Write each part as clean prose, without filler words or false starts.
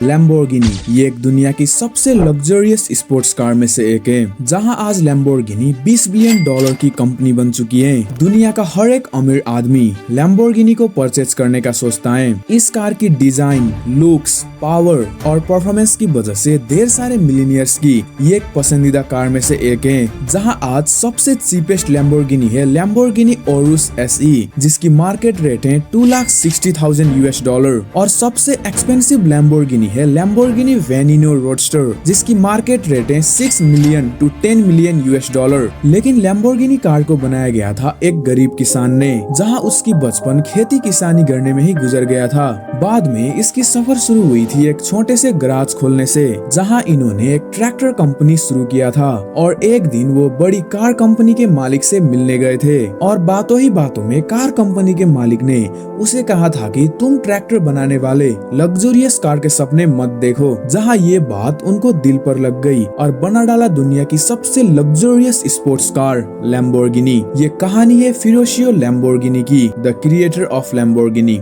Lamborghini ये एक दुनिया की सबसे लग्जरियस स्पोर्ट्स कार में से एक है, जहां आज लैम्बोर्गिनी 20 बिलियन डॉलर की कंपनी बन चुकी है। दुनिया का हर एक अमीर आदमी लैम्बोर्गिनी को परचेज करने का सोचता है। इस कार की डिजाइन, लुक्स, पावर और परफॉर्मेंस की वजह से ढेर सारे मिलीनियर्स की ये एक पसंदीदा कार में से एक है। जहां आज सबसे चीपेस्ट लैम्बोर्गिनी है लैम्बोर्गिनी ओरुस SE, जिसकी मार्केट रेट है $260,000 और सबसे एक्सपेंसिव लैम्बोर्गिनी है लैम्बोर्गिनी वेनिनो रोडस्टर, जिसकी मार्केट रेट है $6 मिलियन to $10 मिलियन। लेकिन लैम्बोर्गिनी कार को बनाया गया था एक गरीब किसान ने, जहां उसकी बचपन खेती किसानी करने में ही गुजर गया था। बाद में इसकी सफर शुरू हुई थी एक छोटे से गराज खोलने से, जहां इन्होंने एक ट्रैक्टर कंपनी शुरू किया था। और एक दिन वो बड़ी कार कंपनी के मालिक से मिलने गए थे और बातों ही बातों में कार कंपनी के मालिक ने उसे कहा था कि तुम ट्रैक्टर बनाने वाले लग्जरियस कार के सपने मत देखो। जहां ये बात उनको दिल पर लग गई और बना डाला दुनिया की सबसे लग्जरियस स्पोर्ट्स कार लैम्बोर्गिनी। ये कहानी है फिरोशियो लैम्बोर्गिनी की, द क्रिएटर ऑफ लैम्बोर्गिनी।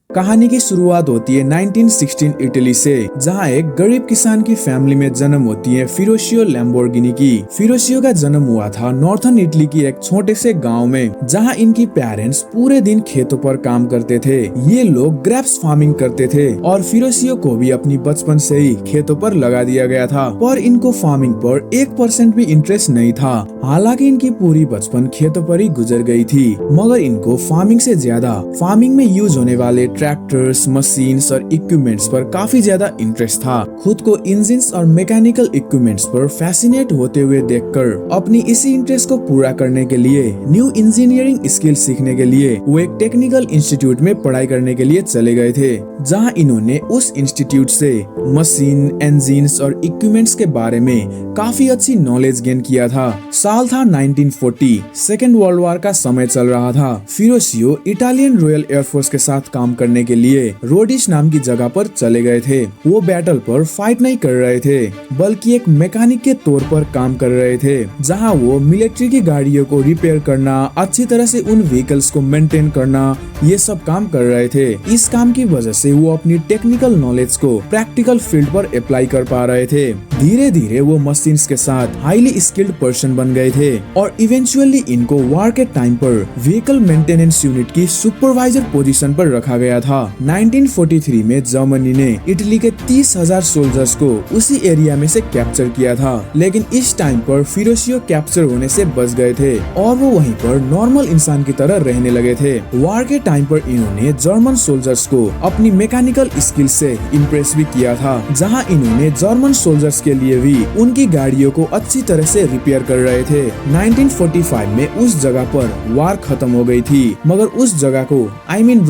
कहानी की शुरुआत होती है 1916 इटली से, जहां एक गरीब किसान की फैमिली में जन्म होती है फिरोशियो लैम्बोर्गिनी की। फिरोशियो का जन्म हुआ था नॉर्थन इटली की एक छोटे से गांव में, जहां इनकी पेरेंट्स पूरे दिन खेतों पर काम करते थे। ये लोग ग्रेप्स फार्मिंग करते थे और फिरोशियो को भी अपनी बचपन से ही खेतों पर लगा दिया गया था, पर इनको फार्मिंग पर 1% भी इंटरेस्ट नहीं था। हालांकि इनकी पूरी बचपन खेतों पर ही गुजर गई थी, मगर इनको फार्मिंग से ज्यादा फार्मिंग में यूज होने वाले ट्रैक्टर्स, मशीन्स और इक्विपमेंट्स पर काफी ज्यादा इंटरेस्ट था। खुद को इंजिन्स और मैकेनिकल इक्विपमेंट्स पर फैसिनेट होते हुए देखकर अपनी इसी इंटरेस्ट को पूरा करने के लिए न्यू इंजीनियरिंग स्किल सीखने के लिए वो एक टेक्निकल इंस्टीट्यूट में पढ़ाई करने के लिए चले गए थे, जहां इन्होंने उस इंस्टीट्यूट से मशीन, इंजिन्स और इक्विपमेंट्स के बारे में काफी अच्छी नॉलेज गेन किया था। साल था 1940, सेकेंड वर्ल्ड वॉर का समय चल रहा था। फिरोशियो इटालियन रॉयल एयरफोर्स के साथ काम करने के लिए रोडिश नाम की जगह पर चले गए थे। वो बैटल पर फाइट नहीं कर रहे थे, बल्कि एक मैकेनिक के तौर पर काम कर रहे थे, जहां वो मिलिट्री की गाड़ियों को रिपेयर करना, अच्छी तरह से उन व्हीकल्स को मेंटेन करना, ये सब काम कर रहे थे। इस काम की वजह से वो अपनी टेक्निकल नॉलेज को प्रैक्टिकल फील्ड पर अप्लाई कर पा रहे थे। धीरे धीरे वो मशीन्स के साथ हाईली स्किल्ड पर्सन बन गए थे और इवेंचुअली इनको वॉर के टाइम पर व्हीकल मेंटेनेंस यूनिट की सुपरवाइजर पोजीशन पर रखा गया था। 1943 में जर्मनी ने इटली के 30,000 सोल्जर्स को उसी एरिया में से कैप्चर किया था, लेकिन इस टाइम पर फिरोशियो कैप्चर होने से बच गए थे और वो वहीं पर नॉर्मल इंसान की तरह रहने लगे थे। वॉर के टाइम पर इन्होंने जर्मन सोल्जर्स को अपनी मैकेनिकल स्किल से इम्प्रेस भी किया था, जहां इन्होंने जर्मन सोल्जर्स के लिए भी उनकी गाड़ियों को अच्छी तरह से रिपेयर कर रहे थे। 1945 में उस जगह पर वॉर खत्म हो गई थी, मगर उस जगह को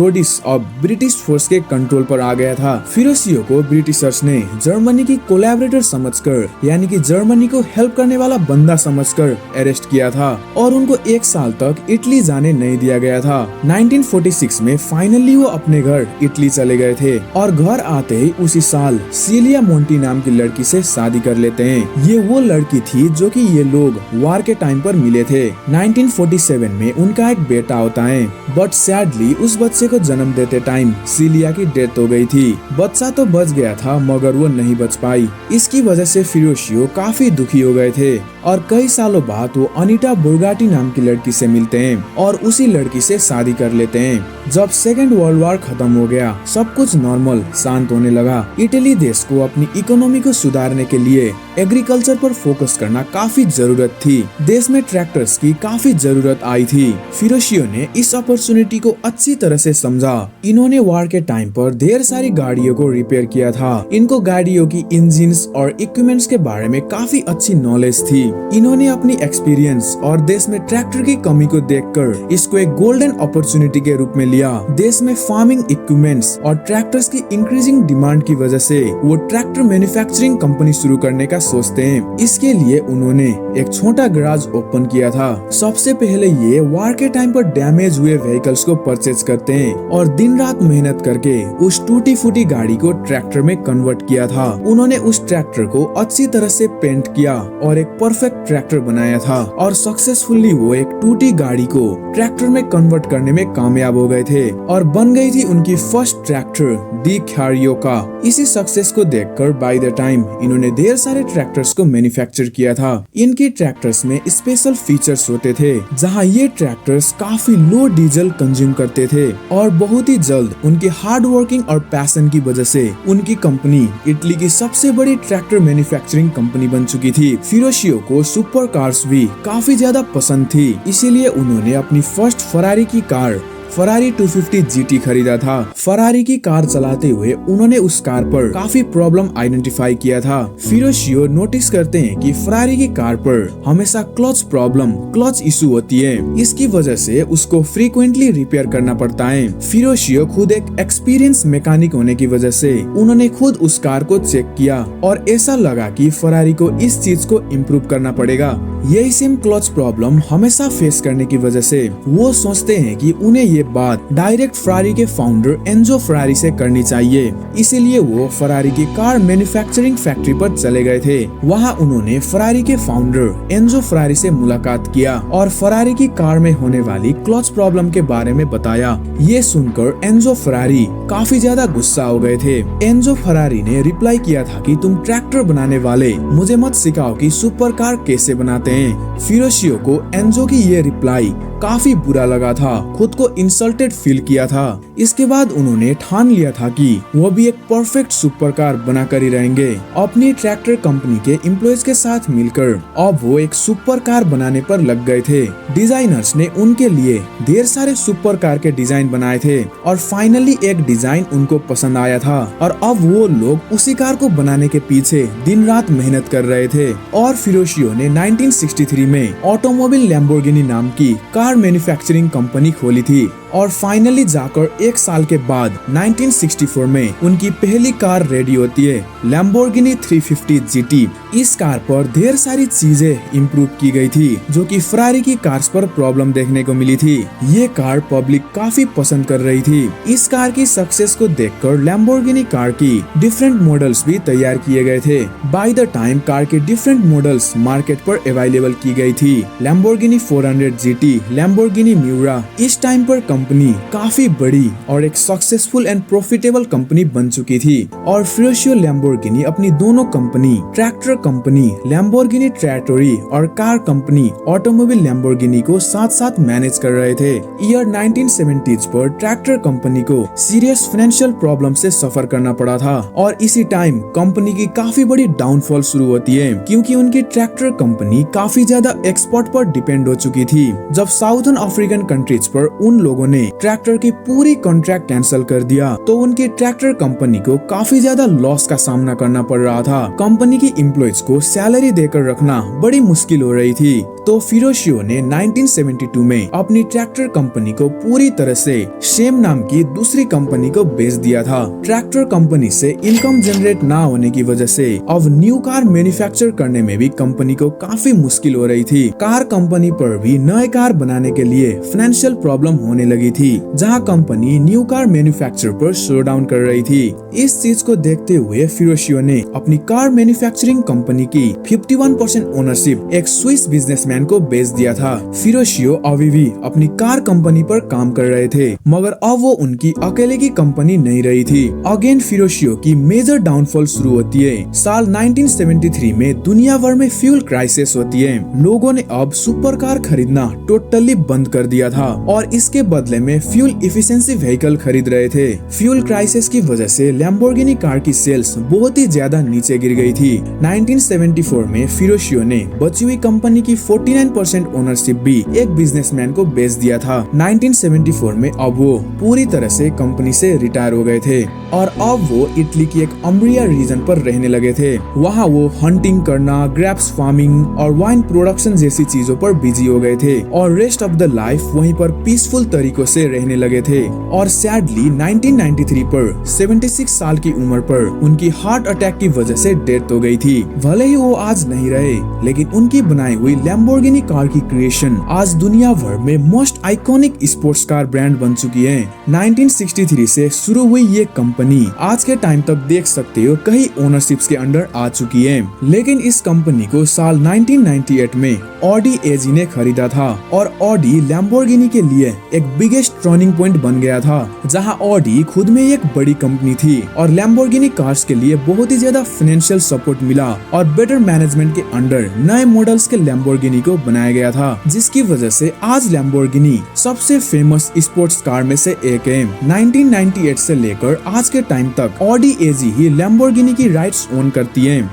रोडिश और ब्रिटिश फोर्स के कंट्रोल पर आ गया था। फिरोशियो को ब्रिटिशर्स ने जर्मनी की कोलैबोरेटर समझकर, यानी कि जर्मनी को हेल्प करने वाला बंदा समझकर अरेस्ट किया था और उनको 1 साल तक इटली जाने नहीं दिया गया था। 1946 में फाइनली वो अपने घर इटली चले गए थे और घर आते ही उसी साल सीलिया मोंटी नाम की लड़की से शादी कर लेते हैं। ये वो लड़की थी जो कि ये लोग वॉर के टाइम पर मिले थे। 1947 में उनका एक बेटा होता है, बट सैडली उस बच्चे को जन्म देते टाइम सीलिया की डेथ हो गई थी। बच्चा तो बच गया था, मगर वो नहीं बच पाई। इसकी वजह से फिरोशियो काफी दुखी हो गए थे और कई सालों बाद वो अनीटा बुर्गाटी नाम की लड़की से मिलते हैं और उसी लड़की से शादी कर लेते हैं। जब सेकेंड वर्ल्ड वॉर खत्म हो गया, सब कुछ नॉर्मल शांत होने लगा। इटली देश को अपनी इकोनॉमी को सुधारने के लिए एग्रीकल्चर पर फोकस करना काफी जरूरत थी। देश में ट्रैक्टर्स की काफी जरूरत आई थी। फिरोशियो ने इस अपॉर्चुनिटी को अच्छी तरह से समझा। इन्होंने वॉर के टाइम पर ढेर सारी गाड़ियों को रिपेयर किया था। इनको गाड़ियों की इंजिन्स और इक्विपमेंट्स के बारे में काफी अच्छी नॉलेज थी। इन्होंने अपनी एक्सपीरियंस और देश में ट्रैक्टर की कमी को देखकर इसको एक गोल्डन अपॉर्चुनिटी के रूप में लिया। देश में फार्मिंग इक्विपमेंट्स और ट्रैक्टर्स की इंक्रीजिंग डिमांड की वजह से वो ट्रैक्टर मैन्युफैक्चरिंग कंपनी शुरू करने का सोचते हैं। इसके लिए उन्होंने एक छोटा गैराज ओपन किया था। सबसे पहले ये वॉर के टाइम पर डैमेज हुए व्हीकल्स को परचेज करते हैं और दिन रात रात मेहनत करके उस टूटी फूटी गाड़ी को ट्रैक्टर में कन्वर्ट किया था। उन्होंने उस ट्रैक्टर को अच्छी तरह से पेंट किया और एक परफेक्ट ट्रैक्टर बनाया था और सक्सेसफुली वो एक टूटी गाड़ी को ट्रैक्टर में कन्वर्ट करने में कामयाब हो गए थे और बन गई थी उनकी फर्स्ट ट्रैक्टर दी कैरियोका। इसी सक्सेस को देखकर बाय द टाइम इन्होंने ढेर सारे ट्रैक्टर्स को मैन्युफैक्चर किया था। इनके ट्रैक्टर्स में स्पेशल फीचर्स होते थे जहां ये ट्रैक्टर्स काफी लो डीजल कंज्यूम करते थे और बहुत ही जल्द उनके हार्ड वर्किंग और पैशन की वजह से उनकी कंपनी इटली की सबसे बड़ी ट्रैक्टर मैन्युफैक्चरिंग कंपनी बन चुकी थी। फिरोशियो को सुपर कार्स भी काफी ज्यादा पसंद थी, इसीलिए उन्होंने अपनी फर्स्ट फरारी की कार फरारी 250 GT खरीदा था। फरारी की कार चलाते हुए उन्होंने उस कार पर काफी प्रॉब्लम आइडेंटिफाई किया था। फिरोशियो नोटिस करते हैं कि फरारी की कार पर हमेशा क्लच इशू होती है। इसकी वजह से उसको फ्रीक्वेंटली रिपेयर करना पड़ता है। फिरोशियो खुद एक एक्सपीरियंस मैकेनिक होने की वजह से उन्होंने खुद उस कार को चेक किया और ऐसा लगा कि फरारी को इस चीज को इम्प्रूव करना पड़ेगा। यही सेम क्लच प्रॉब्लम हमेशा फेस करने की वजह से वो सोचते हैं कि उन्हें ये बात डायरेक्ट फरारी के फाउंडर एंजो फरारी से करनी चाहिए। इसीलिए वो फरारी की कार मैन्युफैक्चरिंग फैक्ट्री पर चले गए थे। वहाँ उन्होंने फरारी के फाउंडर एंजो फरारी से मुलाकात किया और फरारी की कार में होने वाली क्लच प्रॉब्लम के बारे में बताया। ये सुनकर एंजो फरारी काफी ज्यादा गुस्सा हो गए थे। एंजो फरारी ने रिप्लाई किया था कि तुम ट्रैक्टर बनाने वाले मुझे मत सिखाओ कि सुपर कार कैसे बनाते हैं। फिरोशियो को एंजो की ये रिप्लाई काफी बुरा लगा था, खुद को इंसल्टेड फील किया था। इसके बाद उन्होंने ठान लिया था कि वो भी एक परफेक्ट सुपर कार बनाकर ही रहेंगे। अपनी ट्रैक्टर कंपनी के एम्प्लॉइज के साथ मिलकर अब वो एक सुपर कार बनाने पर लग गए थे। डिजाइनर्स ने उनके लिए ढेर सारे सुपर कार के डिजाइन बनाए थे और फाइनली एक डिजाइन उनको पसंद आया था और अब वो लोग उसी कार को बनाने के पीछे दिन रात मेहनत कर रहे थे। और फिरोशियो ने 1963 में ऑटोमोबाइल लैम्बोर्गिनी नाम की कार मैन्युफैक्चरिंग कंपनी खोली थी और फाइनली जाकर एक साल के बाद 1964 में उनकी पहली कार रेडी होती है, लैम्बोर्गिनी 350 GT। इस कार पर ढेर सारी चीजें इम्प्रूव की गई थी जो कि फरारी की कार्स पर प्रॉब्लम देखने को मिली थी। ये कार पब्लिक काफी पसंद कर रही थी। इस कार की सक्सेस को देखकर लैम्बोर्गिनी कार की डिफरेंट मॉडल्स भी तैयार किए गए थे। बाय द टाइम कार के डिफरेंट मॉडल्स मार्केट पर अवेलेबल की गई थी। Lamborghini 400 GT, Lamborghini Miura. इस टाइम पर कंपनी काफी बड़ी और एक सक्सेसफुल एंड प्रॉफिटेबल कंपनी बन चुकी थी और फिरोशियो लैम्बोर्गिनी अपनी दोनों कंपनी, ट्रैक्टर कंपनी लैम्बोर्गिनी ट्रैटोरी और कार कंपनी ऑटोमोबाइल लैम्बोर्गिनी को साथ साथ मैनेज कर रहे थे। ईयर 1970s पर ट्रैक्टर कंपनी को सीरियस फाइनेंशियल प्रॉब्लम से सफर करना पड़ा था और इसी टाइम कंपनी की काफी बड़ी डाउनफॉल शुरू होती है क्योंकि उनकी ट्रैक्टर कंपनी काफी ज्यादा एक्सपोर्ट पर डिपेंड हो चुकी थी। जब साउथर्न अफ्रीकन कंट्रीज पर उन लोगों ने ट्रैक्टर की पूरी कॉन्ट्रैक्ट कैंसिल कर दिया तो उनकी ट्रैक्टर कंपनी को काफी ज्यादा लॉस का सामना करना पड़ रहा था। कंपनी की एम्प्लॉइज को सैलरी देकर रखना बड़ी मुश्किल हो रही थी। तो फिरोशियो ने 1972 में अपनी ट्रैक्टर कंपनी को पूरी तरह से शेम नाम की दूसरी कंपनी को बेच दिया था। ट्रैक्टर कंपनी से इनकम जनरेट ना होने की वजह से अब न्यू कार मैन्युफैक्चर करने में भी कंपनी को काफी मुश्किल हो रही थी। कार कंपनी पर भी नए कार बनाने के लिए फाइनेंशियल प्रॉब्लम होने लगी थी, जहां कंपनी न्यू कार मैन्युफैक्चर पर स्लो डाउन कर रही थी। इस चीज को देखते हुए फिरोशियो ने अपनी कार मैन्युफैक्चरिंग कंपनी की 51% ओनरशिप एक स्विस बिजनेसमैन को बेच दिया था। फिरोशियो अभी भी अपनी कार कंपनी पर काम कर रहे थे मगर अब वो उनकी अकेले की कंपनी नहीं रही थी। अगेन फिरोशियो की मेजर डाउनफॉल शुरू होती है। साल 1973 में दुनिया भर में फ्यूल क्राइसिस होती है। लोगों ने अब सुपर कार खरीदना टोटली बंद कर दिया था और इसके बदले में फ्यूल इफिशिएंसी व्हीकल खरीद रहे थे। फ्यूल क्राइसिस की वजह से लैम्बोर्गिनी कार की सेल्स बहुत ही ज्यादा नीचे गिर गई थी। 1974 में फिरोशियो ने बची हुई कंपनी की 49% ओनरशिप भी एक बिजनेसमैन को बेच दिया था। 1974 में अब वो पूरी तरह से कंपनी से रिटायर हो गए थे और अब वो इटली की एक अम्ब्रिया रीजन पर रहने लगे थे। वहाँ वो हंटिंग करना, ग्रेप्स फार्मिंग और वाइन प्रोडक्शन जैसी चीजों पर बिजी हो गए थे और रेस्ट ऑफ द लाइफ वहीं पर पीसफुल तरीकों से रहने लगे थे। और सैडली 1993 पर 76 साल की उम्र पर उनकी हार्ट अटैक की वजह से डेथ हो गई थी। भले ही वो आज नहीं रहे लेकिन उनकी बनाई हुई लैम्बो लैम्बोर्गिनी कार की क्रिएशन आज दुनिया भर में most iconic sports car brand बन चुकी है। 1963 से शुरू हुई ये कंपनी आज के टाइम तक देख सकते हो कई ओनरशिप्स के अंडर आ चुकी है, लेकिन इस कंपनी को साल 1998 में ऑडी एजी ने खरीदा था और ऑडी लैम्बोर्गिनी के लिए एक बिगेस्ट टर्निंग पॉइंट बन गया था, जहां ऑडी खुद में एक बड़ी कंपनी थी और लैम्बोर्गिनी कार्स के लिए बहुत ही ज्यादा फाइनेंशियल सपोर्ट मिला और बेटर मैनेजमेंट के अंडर नए मॉडल्स के लैम्बोर्गिनी को बनाया गया था, जिसकी वजह से आज लैम्बोर्गिनी सबसे फेमस स्पोर्ट्स कार में से एक है। 1998 से लेकर आज के टाइम तक ऑडी एजी ही लैम्बोर्गिनी की राइट्स ओन करती है।